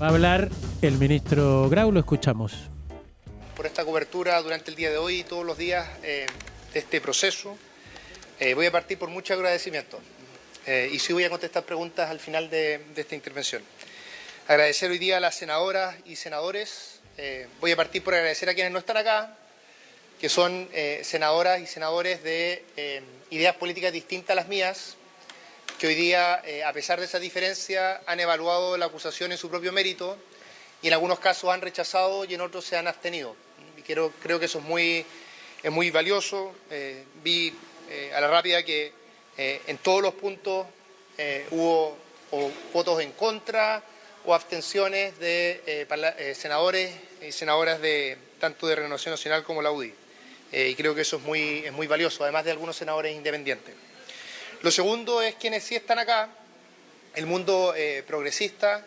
Va a hablar el ministro Grau, lo escuchamos. Por esta cobertura durante el día de hoy y todos los días de este proceso. Voy a partir por mucho agradecimiento y sí voy a contestar preguntas al final de esta intervención. Agradecer hoy día a las senadoras y senadores. Voy a partir por agradecer a quienes no están acá, que son senadoras y senadores de ideas políticas distintas a las mías, que hoy día, a pesar de esa diferencia, han evaluado la acusación en su propio mérito y en algunos casos han rechazado y en otros se han abstenido. Y creo que eso es muy valioso. Vi a la rápida que en todos los puntos hubo o votos en contra o abstenciones de senadores y senadoras tanto de Renovación Nacional como la UDI. Y creo que eso es muy valioso, además de algunos senadores independientes. Lo segundo es quienes sí están acá, el mundo progresista,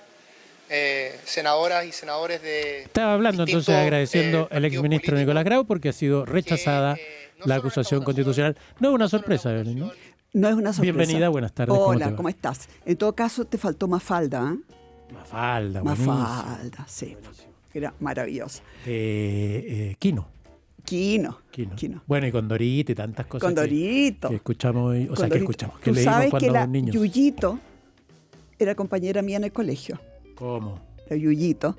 senadoras y senadores de... Estaba hablando entonces agradeciendo al exministro Nicolás Grau porque ha sido rechazada la acusación constitucional. No es una sorpresa, Evelyn, ¿no? No es una sorpresa. Bienvenida, buenas tardes. Hola, ¿cómo estás? En todo caso, te faltó Mafalda, ¿eh? Mafalda, Mafalda, sí. Buenísimo. Era maravillosa. Quino. Bueno, y Condorito y tantas cosas. Condorito. Que escuchamos hoy. O sea, que escuchamos. Que Tú leímos sabes cuando que la niños. Yuyito era compañera mía en el colegio. ¿Cómo? La Yuyito.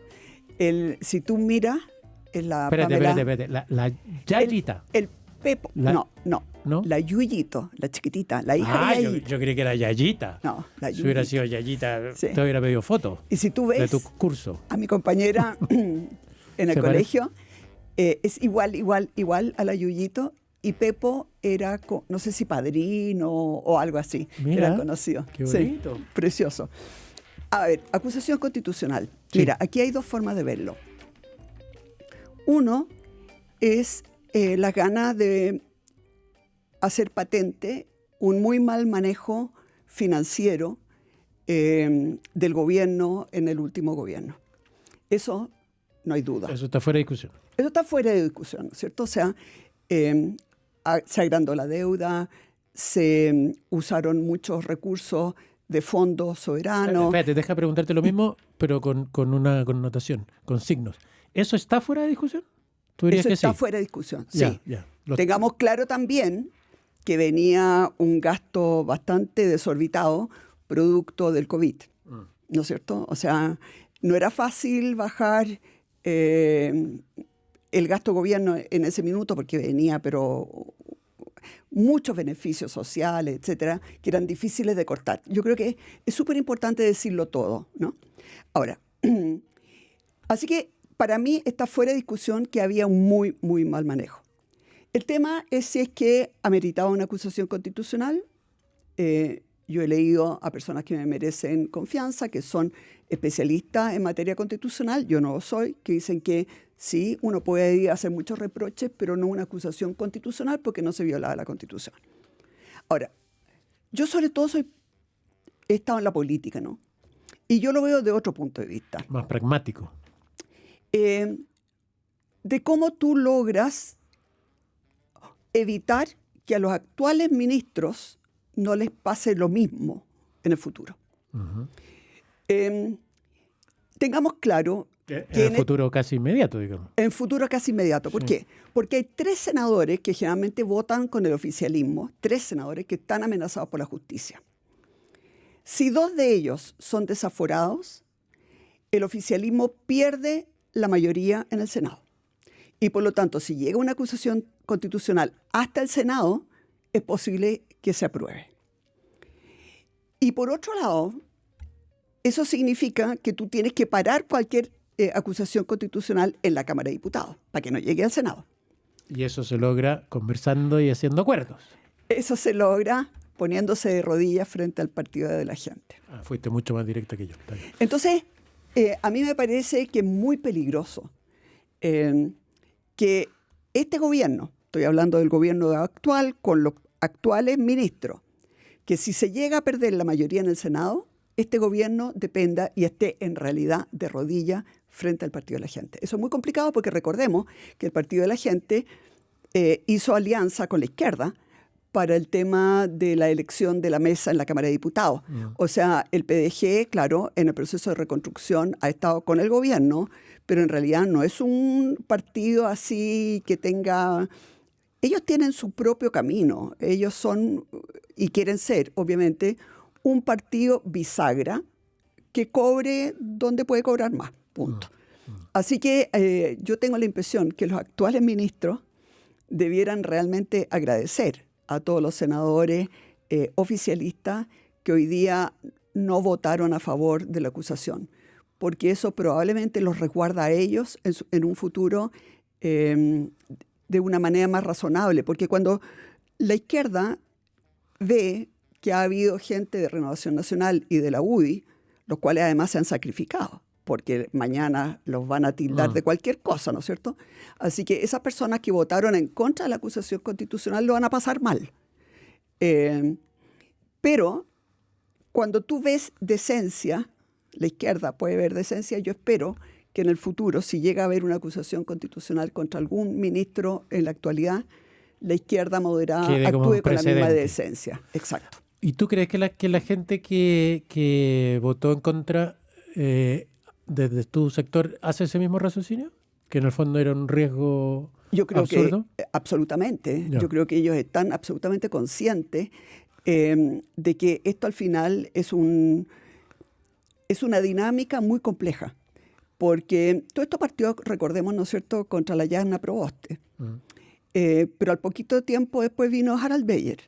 Si tú miras en la Espérate. La Yayita. El Pepo. No. ¿No? La Yuyito, la chiquitita, la hija de Yayita. Yo creí que era Yayita. No, la Yuyito. Si hubiera sido Yayita, sí, te hubiera pedido foto. Y si tú ves de tu curso. A mi compañera en el colegio, es igual a la Yuyito, y Pepo era, no sé si padrino o algo así. Mira, era conocido. Qué bonito. Sí, precioso. A ver, acusación constitucional. Sí. Mira, aquí hay dos formas de verlo. Uno es la gana de hacer patente un muy mal manejo financiero del gobierno en el último gobierno. Eso no hay duda. Eso está fuera de discusión. Eso está fuera de discusión, ¿no es cierto? O sea, se agrandó la deuda, se usaron muchos recursos de fondos soberanos. Espérate, deja preguntarte lo mismo, pero con una connotación, con signos. ¿Eso está fuera de discusión? ¿Tú dirías Eso que está sí? fuera de discusión, Ya, sí. ya. Tengamos claro también que venía un gasto bastante desorbitado producto del COVID, ¿no es cierto? O sea, no era fácil bajar el gasto gobierno en ese minuto porque venía, pero muchos beneficios sociales, etcétera, que eran difíciles de cortar. Yo creo que es súper importante decirlo todo, ¿no? Ahora, así que para mí está fuera de discusión que había un muy mal manejo. El tema es si es que ameritaba una acusación constitucional. Yo he leído a personas que me merecen confianza, que son especialistas en materia constitucional, yo no lo soy, que dicen que sí, uno puede hacer muchos reproches, pero no una acusación constitucional porque no se violaba la Constitución. Ahora, yo sobre todo he estado en la política, ¿no? Y yo lo veo de otro punto de vista. Más pragmático. De cómo tú logras evitar que a los actuales ministros no les pase lo mismo en el futuro. Uh-huh. Tengamos claro que en el futuro casi inmediato, digamos. En futuro casi inmediato. ¿Por qué? Porque hay 3 senadores que generalmente votan con el oficialismo, 3 senadores que están amenazados por la justicia. Si 2 de ellos son desaforados, el oficialismo pierde la mayoría en el Senado. Y por lo tanto, si llega una acusación constitucional hasta el Senado, es posible que se apruebe. Y por otro lado, eso significa que tú tienes que parar cualquier acusación constitucional en la Cámara de Diputados para que no llegue al Senado. Y eso se logra conversando y haciendo acuerdos. Eso se logra poniéndose de rodillas frente al partido de la gente. Fuiste mucho más directa que yo. Entonces, a mí me parece que es muy peligroso que este gobierno, estoy hablando del gobierno actual con los actuales ministros, que si se llega a perder la mayoría en el Senado, este gobierno dependa y esté en realidad de rodillas frente al Partido de la Gente. Eso es muy complicado porque recordemos que el Partido de la Gente hizo alianza con la izquierda para el tema de la elección de la mesa en la Cámara de Diputados. O sea, el PDG, claro, en el proceso de reconstrucción ha estado con el gobierno, pero en realidad no es un partido así que tenga... Ellos tienen su propio camino. Ellos son, y quieren ser, obviamente, un partido bisagra que cobre donde puede cobrar más, punto. Así que yo tengo la impresión que los actuales ministros debieran realmente agradecer a todos los senadores oficialistas que hoy día no votaron a favor de la acusación, porque eso probablemente los resguarda a ellos en un futuro de una manera más razonable, porque cuando la izquierda ve que ha habido gente de Renovación Nacional y de la UDI, los cuales además se han sacrificado, porque mañana los van a tildar de cualquier cosa, ¿no es cierto? Así que esas personas que votaron en contra de la acusación constitucional lo van a pasar mal. Pero cuando tú ves decencia, la izquierda puede ver decencia, yo espero que en el futuro, si llega a haber una acusación constitucional contra algún ministro en la actualidad, la izquierda moderada actúe con la misma decencia. Exacto. ¿Y tú crees que la gente que votó en contra desde tu sector hace ese mismo raciocinio? ¿Que en el fondo era un riesgo Yo creo absurdo? Que absolutamente. Ya. Yo creo que ellos están absolutamente conscientes de que esto al final es una dinámica muy compleja. Porque todo esto partió, recordemos, ¿no es cierto?, contra la Jasna Proboste. Pero al poquito tiempo después vino Harald Beyer.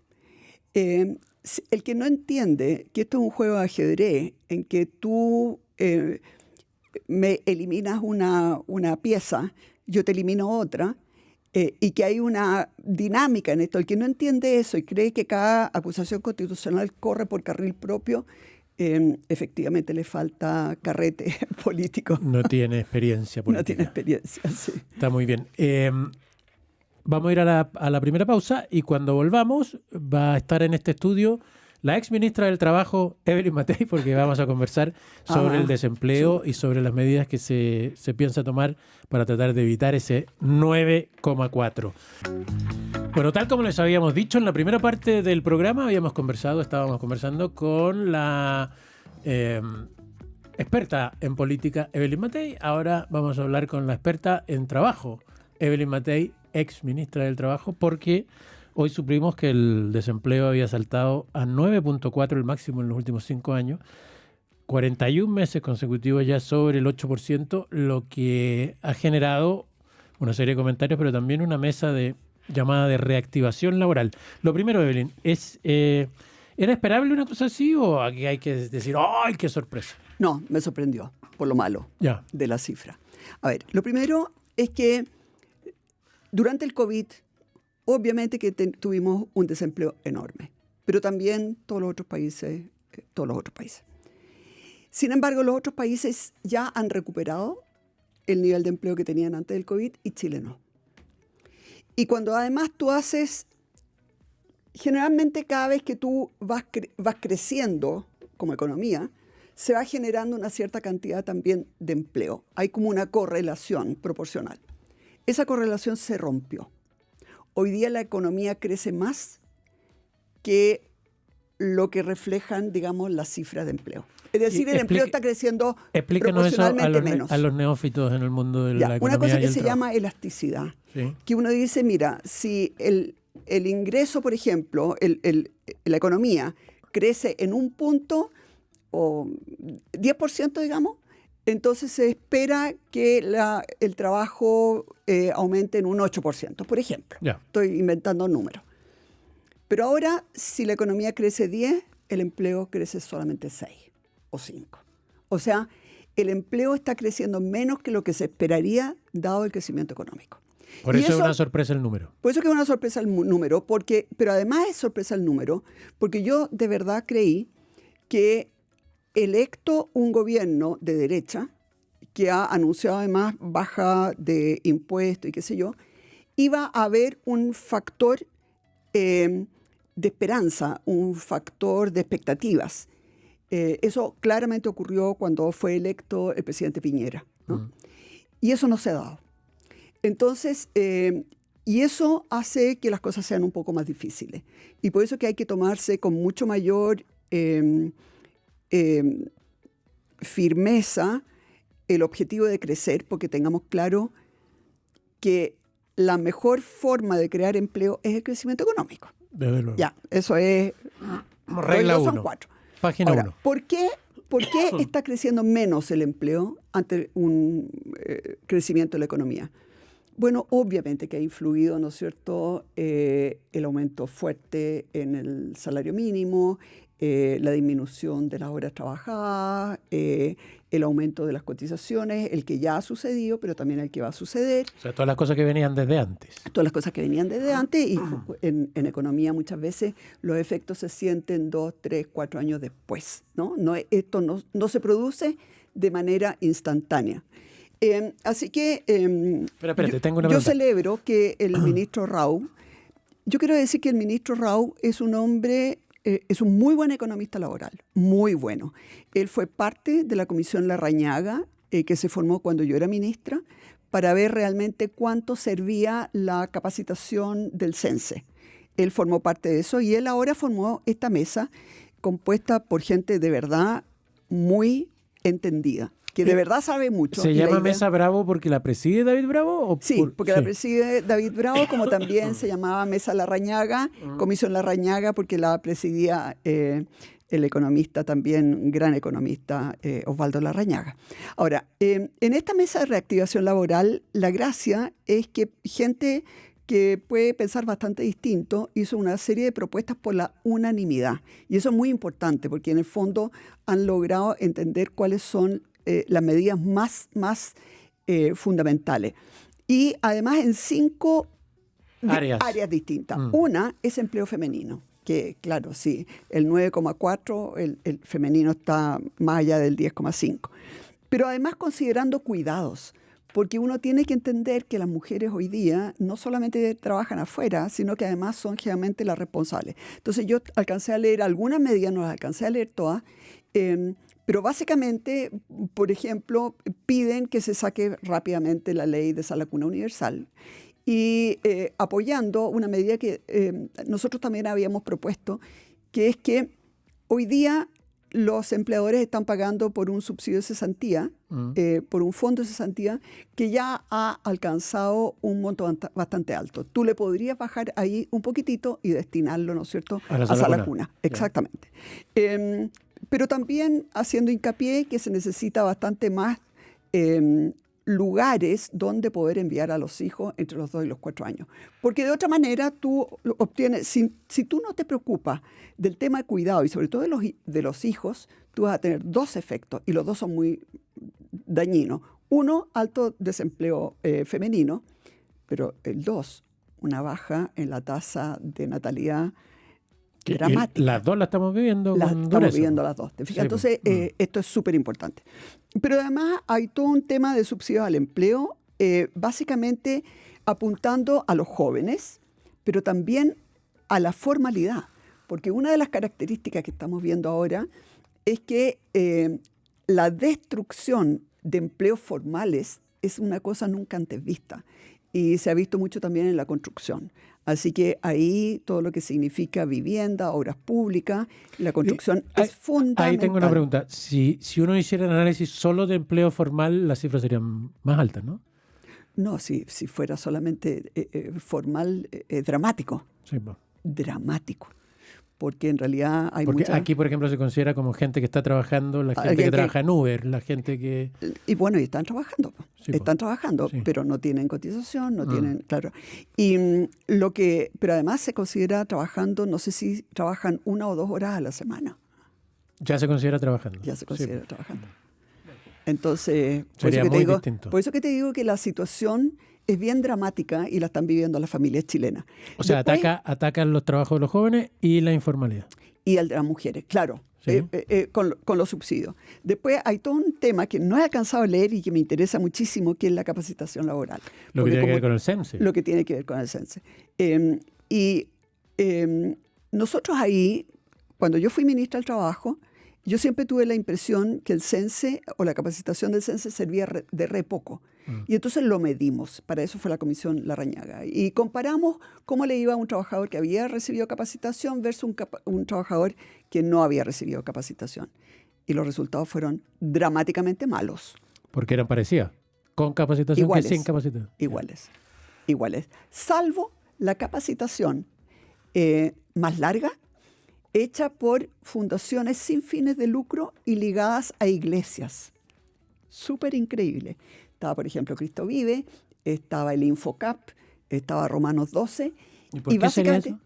El que no entiende que esto es un juego de ajedrez en que tú me eliminas una pieza, yo te elimino otra, y que hay una dinámica en esto. El que no entiende eso y cree que cada acusación constitucional corre por carril propio, efectivamente le falta carrete político. No tiene experiencia política. No tiene experiencia, sí. Está muy bien. Vamos a ir a la primera pausa y cuando volvamos va a estar en este estudio la ex ministra del Trabajo, Evelyn Matei, porque vamos a conversar sobre el desempleo y sobre las medidas que se piensa tomar para tratar de evitar ese 9,4. Bueno, tal como les habíamos dicho en la primera parte del programa, estábamos conversando con la experta en política, Evelyn Matei. Ahora vamos a hablar con la experta en trabajo, Evelyn Matei, ex ministra del Trabajo, porque hoy supimos que el desempleo había saltado a 9,4, el máximo en los últimos 5 años, 41 meses consecutivos ya sobre el 8%, lo que ha generado una serie de comentarios, pero también una mesa llamada de reactivación laboral. Lo primero, Evelyn, ¿era esperable una cosa así o aquí hay que decir, ¡ay, qué sorpresa! No, me sorprendió por lo malo de la cifra. A ver, lo primero es que durante el COVID, obviamente que tuvimos un desempleo enorme, pero también todos los otros países. Sin embargo, los otros países ya han recuperado el nivel de empleo que tenían antes del COVID y Chile no. Y cuando además tú haces, generalmente cada vez que tú vas creciendo como economía, se va generando una cierta cantidad también de empleo. Hay como una correlación proporcional. Esa correlación se rompió. Hoy día la economía crece más que lo que reflejan, digamos, las cifras de empleo. Es decir, el empleo está creciendo proporcionalmente menos. A los neófitos en el mundo de la economía. Una cosa que se llama elasticidad. Sí. Que uno dice, mira, si el ingreso, por ejemplo, la economía crece en un punto o 10%, digamos, entonces se espera que el trabajo aumente en un 8%, por ejemplo. Estoy inventando números. Pero ahora, si la economía crece 10, el empleo crece solamente 6 o 5. O sea, el empleo está creciendo menos que lo que se esperaría dado el crecimiento económico. Por eso es una sorpresa el número. Por eso que es una sorpresa el número, pero además es sorpresa el número, porque yo de verdad creí que electo un gobierno de derecha, que ha anunciado además baja de impuestos y qué sé yo, iba a haber un factor de esperanza, un factor de expectativas. Eso claramente ocurrió cuando fue electo el presidente Piñera, ¿no? Y eso no se ha dado. Entonces, Y eso hace que las cosas sean un poco más difíciles. Y por eso que hay que tomarse con mucho mayor firmeza el objetivo de crecer, porque tengamos claro que la mejor forma de crear empleo es el crecimiento económico. Desde luego. Ya, eso es... Regla son 1. 4. Página 1. ¿Por qué está creciendo menos el empleo ante un crecimiento de la economía? Bueno, obviamente que ha influido, ¿no es cierto?, el aumento fuerte en el salario mínimo, la disminución de las horas trabajadas, el aumento de las cotizaciones, el que ya ha sucedido, pero también el que va a suceder. O sea, todas las cosas que venían desde antes. Todas las cosas que venían desde antes, y en economía muchas veces los efectos se sienten 2, 3, 4 años después, ¿no? Esto no se produce de manera instantánea. Así que Tengo una yo pregunta. celebro que el ministro Rao, yo quiero decir que el ministro Rao es un hombre, es un muy buen economista laboral, muy bueno. Él fue parte de la Comisión Larrañaga, que se formó cuando yo era ministra, para ver realmente cuánto servía la capacitación del CENSE. Él formó parte de eso y él ahora formó esta mesa compuesta por gente de verdad muy entendida, que de verdad sabe mucho. ¿Se llama Mesa Bravo porque la preside David Bravo? Sí, porque la preside David Bravo, como también se llamaba Mesa Larrañaga, Comisión Larrañaga, porque la presidía el economista también, gran economista, Osvaldo Larrañaga. Ahora, en esta mesa de reactivación laboral, la gracia es que gente que puede pensar bastante distinto hizo una serie de propuestas por la unanimidad. Y eso es muy importante, porque en el fondo han logrado entender cuáles son las medidas más fundamentales. Y además en 5 áreas distintas. Una es empleo femenino, que claro, sí, el 9,4, el femenino está más allá del 10,5. Pero además considerando cuidados, porque uno tiene que entender que las mujeres hoy día no solamente trabajan afuera, sino que además son generalmente las responsables. Entonces yo alcancé a leer algunas medidas, no las alcancé a leer todas, pero básicamente, por ejemplo, piden que se saque rápidamente la ley de sala cuna universal y apoyando una medida que nosotros también habíamos propuesto, que es que hoy día los empleadores están pagando por un subsidio de cesantía, por un fondo de cesantía que ya ha alcanzado un monto bastante alto. Tú le podrías bajar ahí un poquitito y destinarlo, ¿no es cierto?, a sala cuna. Exactamente. Pero también haciendo hincapié que se necesita bastante más lugares donde poder enviar a los hijos entre los 2 y los 4 años. Porque de otra manera tú obtienes, si tú no te preocupas del tema de cuidado y sobre todo de los hijos, tú vas a tener 2 efectos y los 2 son muy dañinos. 1, alto desempleo femenino, pero el 2, una baja en la tasa de natalidad dramática. Las 2 las estamos viviendo. Estamos viviendo las 2. ¿Te fijas? Sí, entonces, esto es súper importante. Pero además hay todo un tema de subsidios al empleo, básicamente apuntando a los jóvenes, pero también a la formalidad. Porque una de las características que estamos viendo ahora es que la destrucción de empleos formales es una cosa nunca antes vista. Y se ha visto mucho también en la construcción. Así que ahí todo lo que significa vivienda, obras públicas, la construcción es fundamental. Ahí tengo una pregunta. Si uno hiciera el análisis solo de empleo formal, las cifras serían más altas, ¿no? No, si fuera solamente formal, dramático. Sí, pues. Dramático. Porque en realidad hay Porque aquí, por ejemplo, se considera como gente que está trabajando, la gente que trabaja en Uber, la gente que... Y bueno, y están trabajando. Sí, están trabajando, sí, pero no tienen cotización, no tienen... Claro. Y pero además se considera trabajando, no sé si trabajan 1 o 2 horas a la semana. Ya se considera trabajando. Ya se considera trabajando. Entonces, sería muy distinto. Por eso que te digo que la situación es bien dramática y la están viviendo las familias chilenas. O sea, atacan los trabajos de los jóvenes y la informalidad. Y el de las mujeres, claro, ¿sí? Con los subsidios. Después hay todo un tema que no he alcanzado a leer y que me interesa muchísimo, que es la capacitación laboral. Lo que tiene que ver con el CENSE. Lo que tiene que ver con el CENSE. Nosotros ahí, cuando yo fui ministra del Trabajo, yo siempre tuve la impresión que el CENSE o la capacitación del CENSE servía de re poco. Y entonces lo medimos. Para eso fue la comisión Larrañaga. Y comparamos cómo le iba a un trabajador que había recibido capacitación versus un trabajador que no había recibido capacitación. Y los resultados fueron dramáticamente malos. Porque eran parecidas. Con capacitación Iguales, que sin capacitación. Iguales. Salvo la capacitación más larga, hecha por fundaciones sin fines de lucro y ligadas a iglesias. Súper increíble. Estaba, por ejemplo, Cristo Vive, estaba el Infocap, estaba Romanos 12. ¿Y por qué sería eso?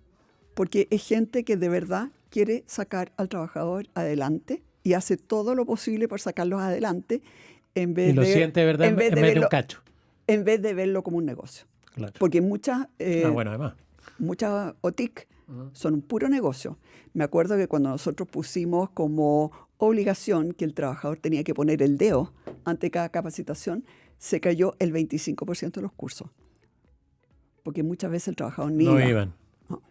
Porque es gente que de verdad quiere sacar al trabajador adelante y hace todo lo posible por sacarlos adelante en vez y lo siente de verdad en vez de un cacho. En vez de verlo como un negocio. Claro. Porque muchas además. Muchas OTIC son un puro negocio. Me acuerdo que cuando nosotros pusimos como obligación que el trabajador tenía que poner el dedo ante cada capacitación, se cayó el 25% de los cursos. Porque muchas veces el trabajador ni no iba. iban. No.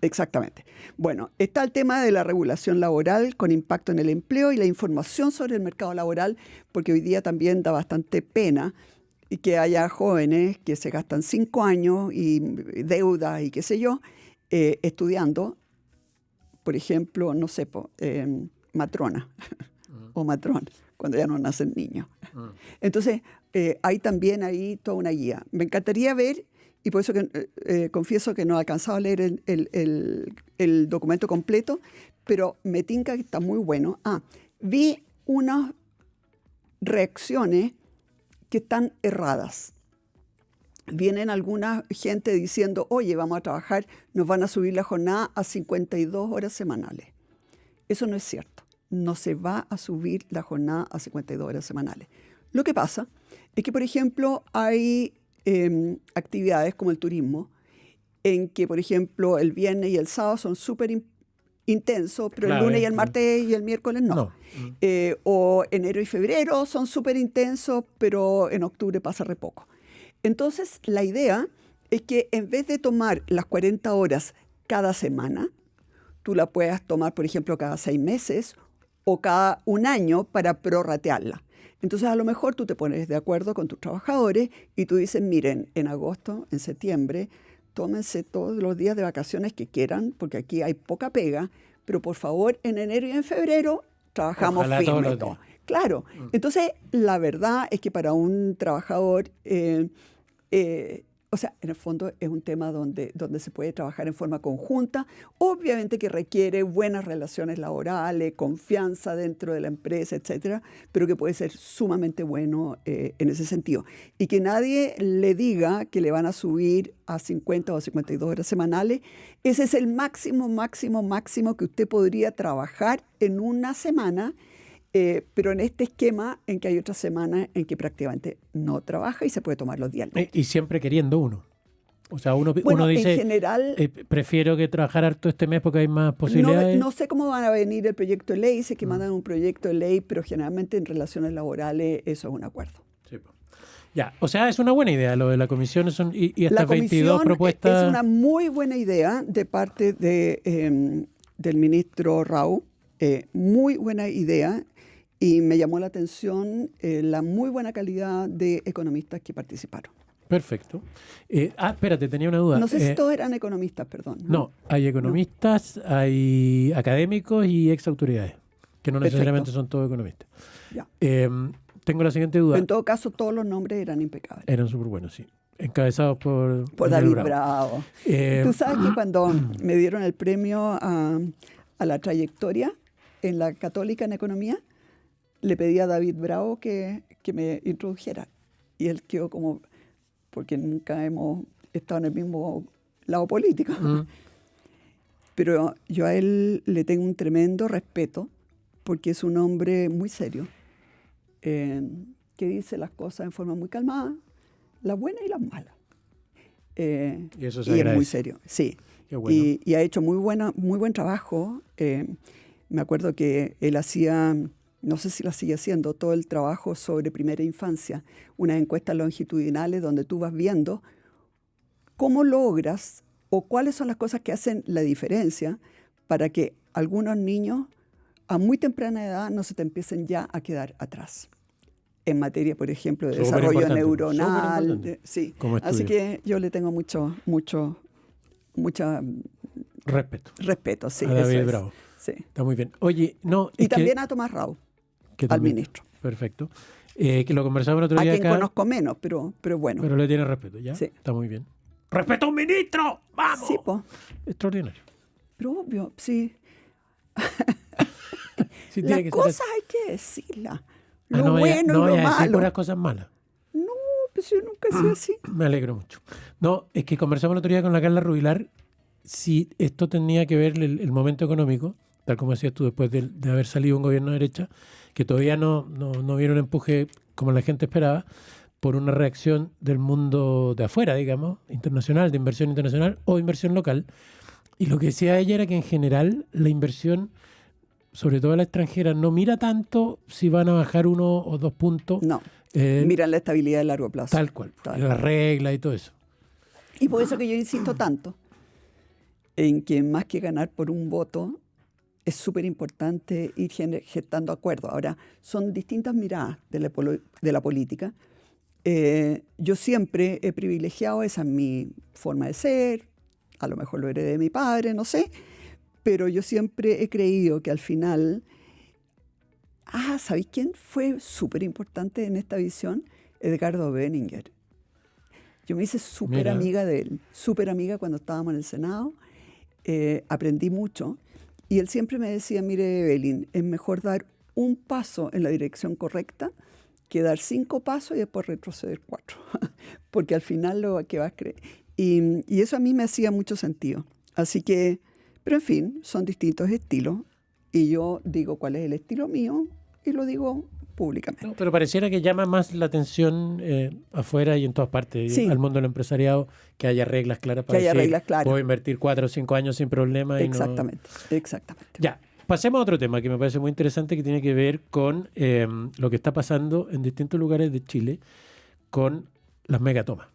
Exactamente. Bueno, está el tema de la regulación laboral con impacto en el empleo y la información sobre el mercado laboral, porque hoy día también da bastante pena y que haya jóvenes que se gastan 5 años y deudas y qué sé yo, estudiando, por ejemplo, no sé, matrona o matrón, cuando ya no nacen niños. Entonces, hay también ahí toda una guía. Me encantaría ver, y por eso que confieso que no he alcanzado a leer el documento completo, pero me tinca que está muy bueno. Vi unas reacciones que están erradas. Vienen alguna gente diciendo, oye, vamos a trabajar, nos van a subir la jornada a 52 horas semanales. Eso no es cierto. No se va a subir la jornada a 52 horas semanales. Lo que pasa es que, por ejemplo, hay actividades como el turismo, en que, por ejemplo, el viernes y el sábado son súper intensos, pero el lunes y el martes y el miércoles no. O enero y febrero son súper intensos, pero en octubre pasa re poco. Entonces, la idea es que en vez de tomar las 40 horas cada semana, tú la puedas tomar, por ejemplo, cada 6 meses o cada un año para prorratearla. Entonces, a lo mejor tú te pones de acuerdo con tus trabajadores y tú dices, miren, en agosto, en septiembre, tómense todos los días de vacaciones que quieran, porque aquí hay poca pega, pero por favor, en enero y en febrero trabajamos firme. Claro. Entonces, la verdad es que para un trabajador, o sea, en el fondo es un tema donde se puede trabajar en forma conjunta, obviamente que requiere buenas relaciones laborales, confianza dentro de la empresa, etcétera, pero que puede ser sumamente bueno en ese sentido. Y que nadie le diga que le van a subir a 50 o 52 horas semanales. Ese es el máximo que usted podría trabajar en una semana, pero en este esquema en que hay otras semanas en que prácticamente no trabaja y se puede tomar los días libres. Y siempre queriendo uno. O sea, uno dice, en general, prefiero que trabajar harto este mes porque hay más posibilidades. No sé cómo van a venir el proyecto de ley, sé que mandan un proyecto de ley, pero generalmente en relaciones laborales eso es un acuerdo. Sí. Ya, o sea, es una buena idea lo de la comisión y estas 22 propuestas. Es una muy buena idea de parte del ministro Rau, muy buena idea. Y me llamó la atención la muy buena calidad de economistas que participaron. Perfecto. Espérate, tenía una duda. No sé si todos eran economistas, perdón. No, hay economistas, hay académicos y exautoridades, que no necesariamente son todos economistas. Ya. Tengo la siguiente duda. Pero en todo caso, todos los nombres eran impecables. Eran súper buenos, sí. Encabezados por David Bravo. Tú sabes que cuando me dieron el premio a la trayectoria en la Católica en Economía, le pedí a David Bravo que me introdujera. Y él quedó como, porque nunca hemos estado en el mismo lado político. Pero yo a él le tengo un tremendo respeto, porque es un hombre muy serio, que dice las cosas en forma muy calmada, las buenas y las malas. Y eso se y agradece. Es muy serio, sí. Qué bueno. Y ha hecho muy buen trabajo. Me acuerdo que él hacía, no sé si la sigue haciendo, todo el trabajo sobre primera infancia, unas encuestas longitudinales donde tú vas viendo cómo logras o cuáles son las cosas que hacen la diferencia para que algunos niños a muy temprana edad no se te empiecen ya a quedar atrás. En materia, por ejemplo, de Súper desarrollo importante, neuronal. súper importante. Sí. Como Así estudio. que yo le tengo mucho Respeto respeto. Sí, a David eso es. Bravo. Sí. Está muy bien. Oye, no, Y es también a Tomás Rau, que al también- ministro. Perfecto. Que lo conversamos el otro A día quien acá, conozco menos, pero bueno. pero le tiene respeto, ¿ya? Sí. Está muy bien. ¡Respeto a un ministro! ¡Vamos! Sí, pues. Extraordinario. Pero obvio, sí. Sí, Las tiene que ser cosas así. hay que decirlas. Ah, Lo no bueno no y lo vaya a decir malo. puras cosas malas. No, pues yo nunca he sido así. Me alegro mucho. No, es que conversamos el otro día con la Carla Rubilar si esto tenía que ver el momento económico, tal como decías tú, después de haber salido un gobierno de derecha, que todavía no vieron empuje como la gente esperaba, por una reacción del mundo de afuera, digamos, internacional, de inversión internacional o inversión local. Y lo que decía ella era que en general la inversión, sobre todo la extranjera, no mira tanto si van a bajar 1 o 2 puntos. No, eh, miran la estabilidad a largo plazo. Tal cual, Tal. las reglas y todo eso. Y por eso que yo insisto tanto en que más que ganar por un voto, es súper importante ir gestando acuerdos. Ahora, son distintas miradas de la política. Yo siempre he privilegiado, esa es mi forma de ser, a lo mejor lo heredé de mi padre, no sé, pero yo siempre he creído que al final... ¿sabéis quién fue súper importante en esta visión? Edgardo Benninger. Yo me hice súper Mira. amiga de él, súper amiga cuando estábamos en el Senado. Aprendí mucho. Y él siempre me decía, mire, Evelyn, es mejor dar un paso en la dirección correcta que dar 5 pasos y después retroceder 4. Porque al final lo que vas a creer. Y eso a mí me hacía mucho sentido. Así que, pero en fin, son distintos estilos. Y yo digo cuál es el estilo mío y lo digo públicamente. No, pero pareciera que llama más la atención afuera y en todas partes, Sí. al mundo del empresariado, que haya reglas claras para Que haya decir, reglas claras. puedo invertir 4 o 5 años sin problema. Y Exactamente, exactamente. Ya, pasemos a otro tema que me parece muy interesante, que tiene que ver con lo que está pasando en distintos lugares de Chile con las megatomas.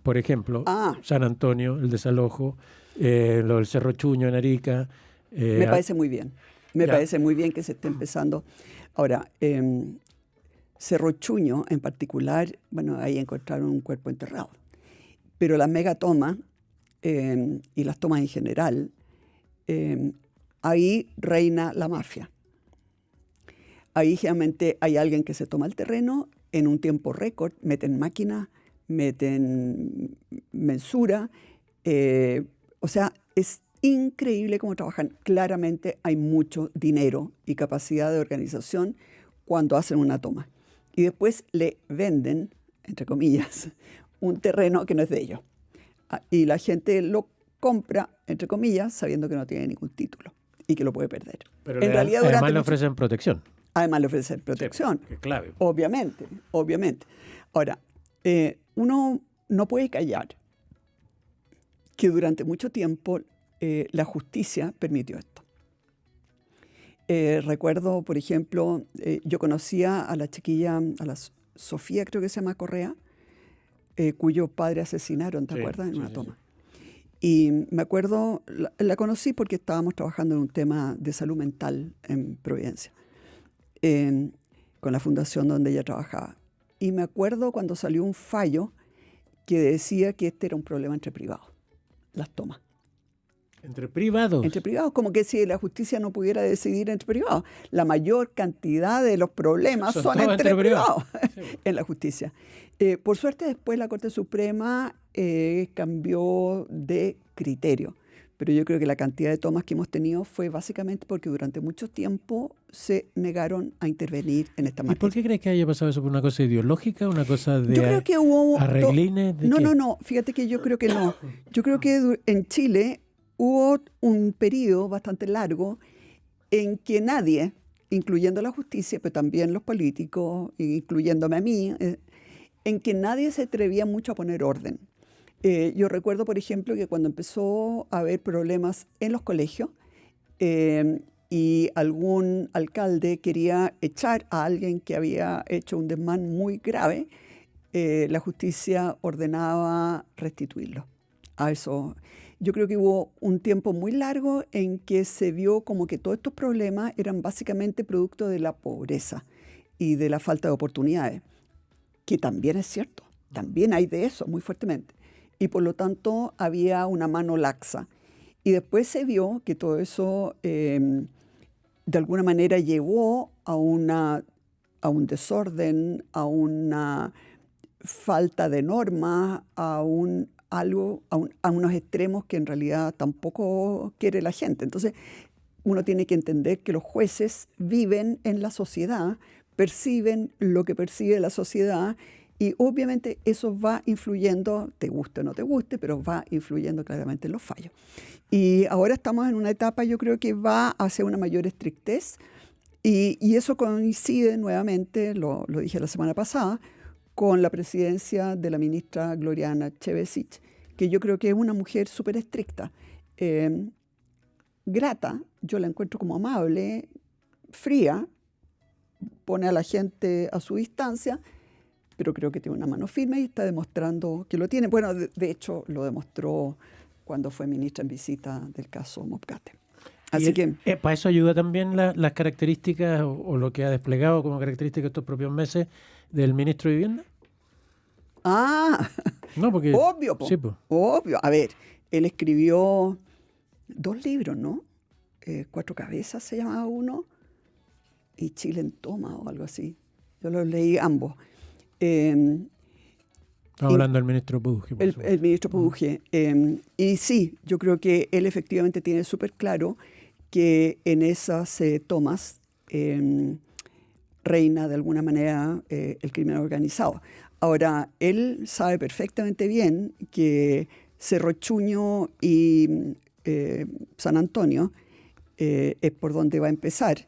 Por ejemplo, San Antonio, el desalojo, lo del Cerro Chuño en Arica. Me parece muy bien. Me parece muy bien que se esté empezando. Ahora, Cerro Chuño en particular, bueno, ahí encontraron un cuerpo enterrado. Pero las megatomas y las tomas en general, ahí reina la mafia. Ahí generalmente hay alguien que se toma el terreno en un tiempo récord, meten máquinas, meten mensura, o sea, es increíble cómo trabajan. Claramente hay mucho dinero y capacidad de organización cuando hacen una toma. Y después le venden, entre comillas, un terreno que no es de ellos. Y la gente lo compra, entre comillas, sabiendo que no tiene ningún título y que lo puede perder. Pero en realidad, además le ofrecen protección. Además le ofrecen protección. Sí, que es clave. Obviamente, obviamente. Ahora, uno no puede callar que durante mucho tiempo la justicia permitió esto. Recuerdo, por ejemplo, yo conocía a la chiquilla, a la Sofía, creo que se llama Correa, cuyo padre asesinaron, ¿te acuerdas? En una toma. Y me acuerdo, la conocí porque estábamos trabajando en un tema de salud mental en Providencia, con la fundación donde ella trabajaba. Y me acuerdo cuando salió un fallo que decía que este era un problema entre privados, las tomas. ¿Entre privados? Entre privados, como que si la justicia no pudiera decidir entre privados. La mayor cantidad de los problemas son entre privados en la justicia. Por suerte después la Corte Suprema cambió de criterio, pero yo creo que la cantidad de tomas que hemos tenido fue básicamente porque durante mucho tiempo se negaron a intervenir en esta materia. ¿Y por qué crees que haya pasado eso? ¿Por una cosa ideológica? ¿Una cosa de yo creo que hubo arreglines? No, fíjate que yo creo que no. Yo creo que en Chile hubo un periodo bastante largo en que nadie, incluyendo la justicia, pero también los políticos, incluyéndome a mí, en que nadie se atrevía mucho a poner orden. Yo recuerdo, por ejemplo, que cuando empezó a haber problemas en los colegios y algún alcalde quería echar a alguien que había hecho un desmán muy grave, la justicia ordenaba restituirlo a eso. yo creo que hubo un tiempo muy largo en que se vio como que todos estos problemas eran básicamente producto de la pobreza y de la falta de oportunidades, que también es cierto, también hay de eso muy fuertemente. Y por lo tanto había una mano laxa. Y después se vio que todo eso de alguna manera llevó a un desorden, a una falta de normas, a unos extremos que en realidad tampoco quiere la gente. Entonces, uno tiene que entender que los jueces viven en la sociedad, perciben lo que percibe la sociedad y obviamente eso va influyendo, te guste o no te guste, pero va influyendo claramente en los fallos. Y ahora estamos en una etapa, yo creo que va hacia una mayor estrictez y eso coincide nuevamente, lo dije la semana pasada, con la presidencia de la ministra Gloriana Chevesic, que yo creo que es una mujer súper estricta, grata, yo la encuentro como amable, fría, pone a la gente a su distancia, pero creo que tiene una mano firme y está demostrando que lo tiene. Bueno, de hecho, lo demostró cuando fue ministra en visita del caso Mopcate. Así que para eso ayuda también las características o lo que ha desplegado como características estos propios meses del ministro de Vivienda. No, porque obvio, sí, obvio. A ver, él escribió 2 libros, ¿no? 4 cabezas se llamaba uno y Chile en toma o algo así. Yo los leí ambos. Estamos hablando del ministro Puduje. El ministro Puduje. Y sí, yo creo que él efectivamente tiene súper claro que en esas tomas reina de alguna manera el crimen organizado. Ahora, él sabe perfectamente bien que Cerro Chuño y San Antonio es por donde va a empezar.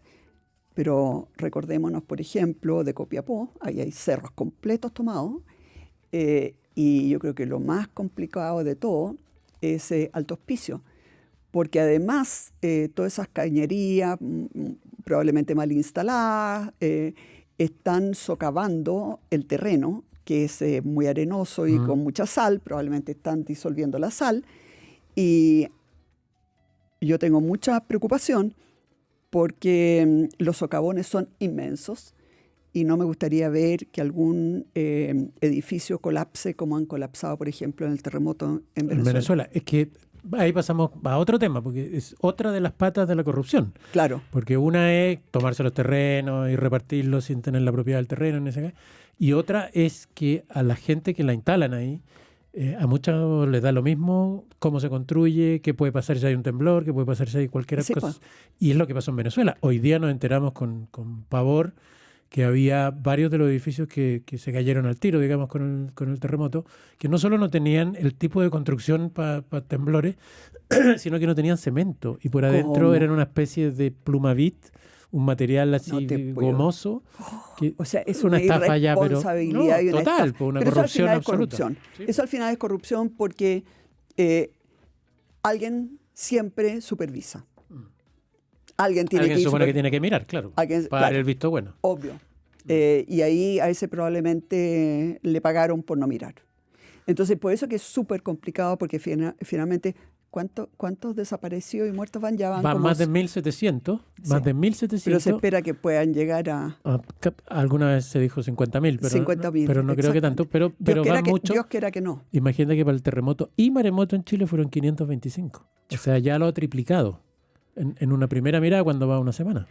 Pero recordémonos, por ejemplo, de Copiapó, ahí hay cerros completos tomados, y yo creo que lo más complicado de todo es Alto Hospicio, porque además todas esas cañerías, probablemente mal instaladas, están socavando el terreno, que es muy arenoso y con mucha sal, probablemente están disolviendo la sal, y yo tengo mucha preocupación porque los socavones son inmensos y no me gustaría ver que algún edificio colapse como han colapsado, por ejemplo, en el terremoto en Venezuela. En Venezuela. Es que ahí pasamos a otro tema, porque es otra de las patas de la corrupción. Claro. Porque una es tomarse los terrenos y repartirlos sin tener la propiedad del terreno, y otra es que a la gente que la instalan ahí, a muchos les da lo mismo cómo se construye, qué puede pasar si hay un temblor, qué puede pasar si hay cualquier cosa. Pues. Y es lo que pasó en Venezuela. Hoy día nos enteramos con pavor que había varios de los edificios que se cayeron al tiro, digamos, con el terremoto, que no solo no tenían el tipo de construcción para temblores, sino que no tenían cemento. Y por adentro eran una especie de plumavit, un material así gomoso. Que o sea, es una estafa ya, pero responsabilidad y una total, estafa. una pero corrupción eso al final absoluta. Es corrupción. Sí. Eso al final es corrupción porque alguien siempre supervisa. Alguien supone que tiene que mirar, claro, para dar el visto bueno. Obvio. Y ahí a ese probablemente le pagaron por no mirar. Entonces, por eso que es súper complicado, porque finalmente, ¿cuántos desaparecidos y muertos van? Ya van como más de 1.700. Sí. Más de 1.700. Pero se espera que puedan llegar a... Alguna vez se dijo 50.000, pero 50.000, pero no creo que tanto. Pero van mucho. Dios quiera que no. Imagínate que para el terremoto y maremoto en Chile fueron 525. O sea, ya lo ha triplicado en una primera mirada cuando va una semana.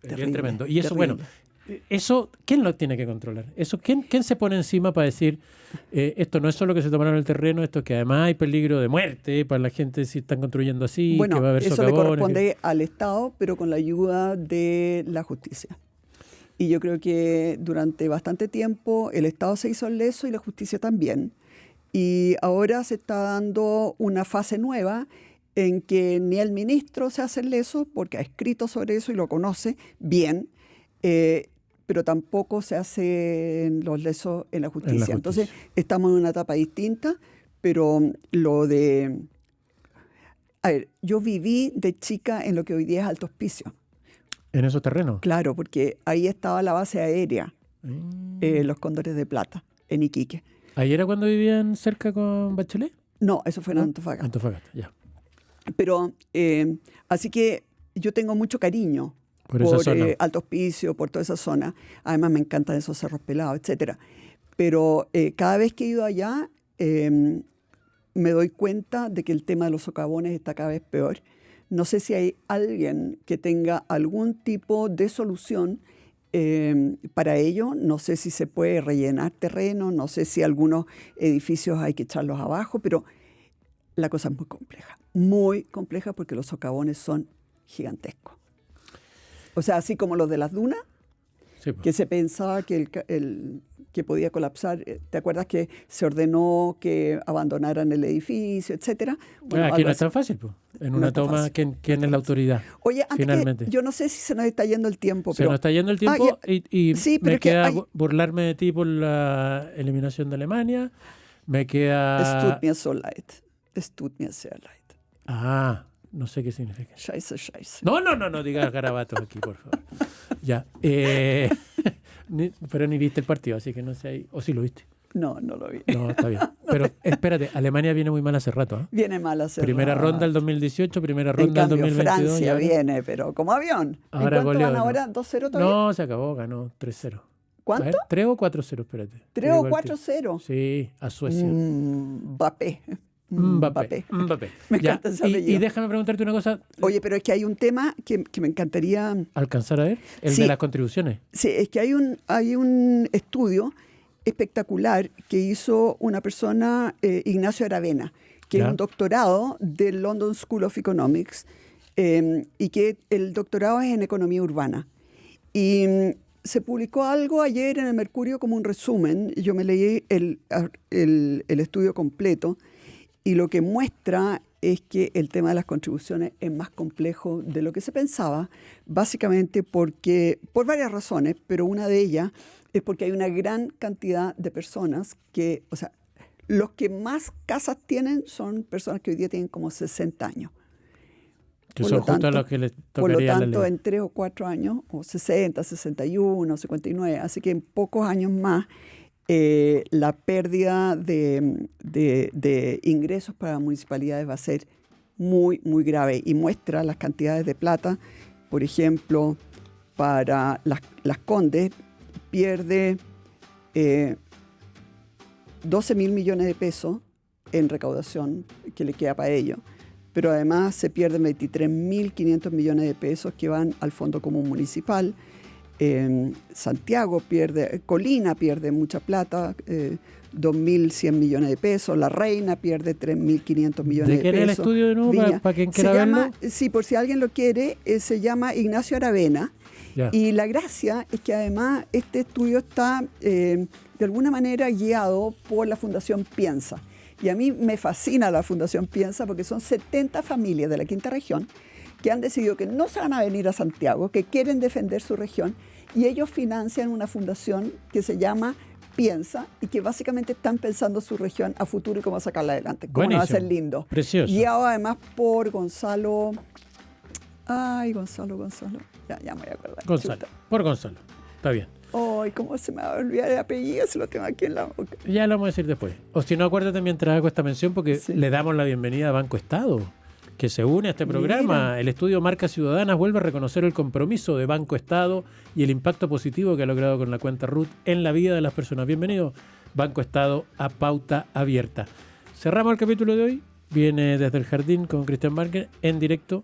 Terrible, bien tremendo. Y eso, terrible. bueno, eso, ¿quién lo tiene que controlar? Eso, ¿quién se pone encima para decir esto no es solo que se tomaron el terreno, esto es que además hay peligro de muerte para la gente si están construyendo así, Bueno, que va a haber eso socavones? le corresponde al Estado, pero con la ayuda de la justicia. Y yo creo que durante bastante tiempo el Estado se hizo el leso y la justicia también. Y ahora se está dando una fase nueva en que ni el ministro se hace el leso, porque ha escrito sobre eso y lo conoce bien, pero tampoco se hacen los lesos en la justicia. Entonces, estamos en una etapa distinta, pero lo de... A ver, yo viví de chica en lo que hoy día es Alto Hospicio. ¿En esos terrenos? Claro, porque ahí estaba la base aérea, los Cóndores de Plata, en Iquique. ¿Ahí era cuando vivían cerca con Bachelet? No, eso fue en ¿No? Antofagasta. Antofagasta, ya. Pero, así que yo tengo mucho cariño Por esa zona. Alto Hospicio, por toda esa zona. Además me encantan esos cerros pelados, etcétera. Pero cada vez que he ido allá, me doy cuenta de que el tema de los socavones está cada vez peor. No sé si hay alguien que tenga algún tipo de solución para ello. No sé si se puede rellenar terreno, no sé si algunos edificios hay que echarlos abajo, pero la cosa es muy compleja porque los socavones son gigantescos. O sea, así como los de las dunas, Sí, pues. que se pensaba que que podía colapsar. ¿Te acuerdas que se ordenó que abandonaran el edificio, etcétera? Bueno, Aquí algo no es así. tan fácil, pues. En No una es tan toma, fácil. ¿quién es la autoridad? Oye, antes Finalmente. yo no sé si se nos está yendo el tiempo, Se pero nos está yendo el tiempo y sí, pero me es que queda hay- burlarme de ti por la eliminación de Alemania. Me es queda... tut mir so leid. Es tut mir sehr leid. Ah, no sé qué significa. Scheiße, scheiße. No digas garabatos aquí, por favor. Ya. Pero ni viste el partido, así que no sé ahí. O sí lo viste. No, no lo vi. No, está bien. Pero espérate, Alemania viene muy mal hace rato. ¿Eh? Viene mal hacer. Primera ronda del 2018, primera En ronda del cambio, 2022. y Francia ahora- viene, pero como avión. ¿En Ahora cuánto goleó, van ¿no? ahora? ¿2-0 todavía? No, se acabó, ganó 3-0. A ¿Cuánto? ver, 3 o 4-0, espérate. 3 o Digo el tiro. 4-0. Sí, a Suecia. Mbappé. Mbappé. Me Ya, encanta ese y apellido. déjame preguntarte una cosa. Oye, pero es que hay un tema que me encantaría. ¿Alcanzar a ver? El Sí. de las contribuciones. Sí, es que hay un estudio espectacular que hizo una persona, Ignacio Aravena, que Ya. es un doctorado del London School of Economics, y que el doctorado es en economía urbana. Y se publicó algo ayer en el Mercurio como un resumen. Yo me leí el estudio completo y lo que muestra es que el tema de las contribuciones es más complejo de lo que se pensaba, básicamente porque, por varias razones, pero una de ellas es porque hay una gran cantidad de personas que, o sea, los que más casas tienen son personas que hoy día tienen como 60 años. Que Por son lo justo a tanto- los que les Por lo tocaría la tanto, ley. en 3 o 4 años, o 60, 61, 59, así que en pocos años más, la pérdida de ingresos para las municipalidades va a ser muy, muy grave y muestra las cantidades de plata. Por ejemplo, para Las Condes pierde 12.000 millones de pesos en recaudación que le queda para ello, pero además se pierden 23.500 millones de pesos que van al Fondo Común Municipal. Santiago pierde, Colina pierde mucha plata, 2.100 millones de pesos. La Reina pierde 3.500 millones ¿De de qué era el pesos. estudio de nuevo? Viña. Para quien Se quiera llama, verlo. sí, por si alguien lo quiere, se llama Ignacio Aravena. Ya. Y la gracia es que además este estudio está de alguna manera guiado por la Fundación Piensa. Y a mí me fascina la Fundación Piensa porque son 70 familias de la quinta región que han decidido que no se van a venir a Santiago, que quieren defender su región, y ellos financian una fundación que se llama Piensa y que básicamente están pensando su región a futuro y cómo sacarla adelante, cómo no va a ser Buenísimo. lindo. Precioso. Guiado además por Gonzalo. Ay, Gonzalo. Ya me voy a acordar. Gonzalo. Chuta. Por Gonzalo. Está bien. Ay, ¿cómo se me va a olvidar el apellido? Se lo tengo aquí en la boca. Ya lo vamos a decir después. O si no, acuérdate mientras hago esta mención porque Sí. le damos la bienvenida a Banco Estado, que se une a este programa. Mira. El estudio Marcas Ciudadanas vuelve a reconocer el compromiso de Banco Estado y el impacto positivo que ha logrado con la cuenta RUT en la vida de las personas. Bienvenido, Banco Estado, a Pauta Abierta. Cerramos el capítulo de hoy. Viene desde el jardín con Cristian Márquez en directo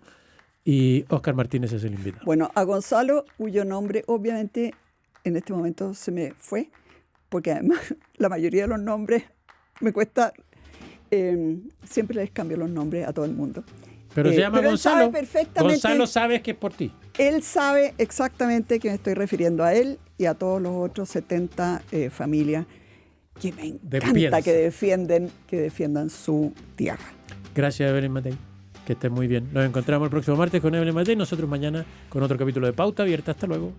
y Óscar Martínez es el invitado. Bueno, a Gonzalo, cuyo nombre obviamente en este momento se me fue, porque además la mayoría de los nombres me cuesta, siempre les cambio los nombres a todo el mundo. Pero se llama pero él sabe Gonzalo. perfectamente. Gonzalo sabes que es por ti. Él sabe exactamente que me estoy refiriendo a él y a todos los otros 70 familias que me encanta Piensa. que defiendan su tierra. Gracias, Evelyn Matei. Que estés muy bien. Nos encontramos el próximo martes con Evelyn Matei. Nosotros mañana con otro capítulo de Pauta Abierta. Hasta luego.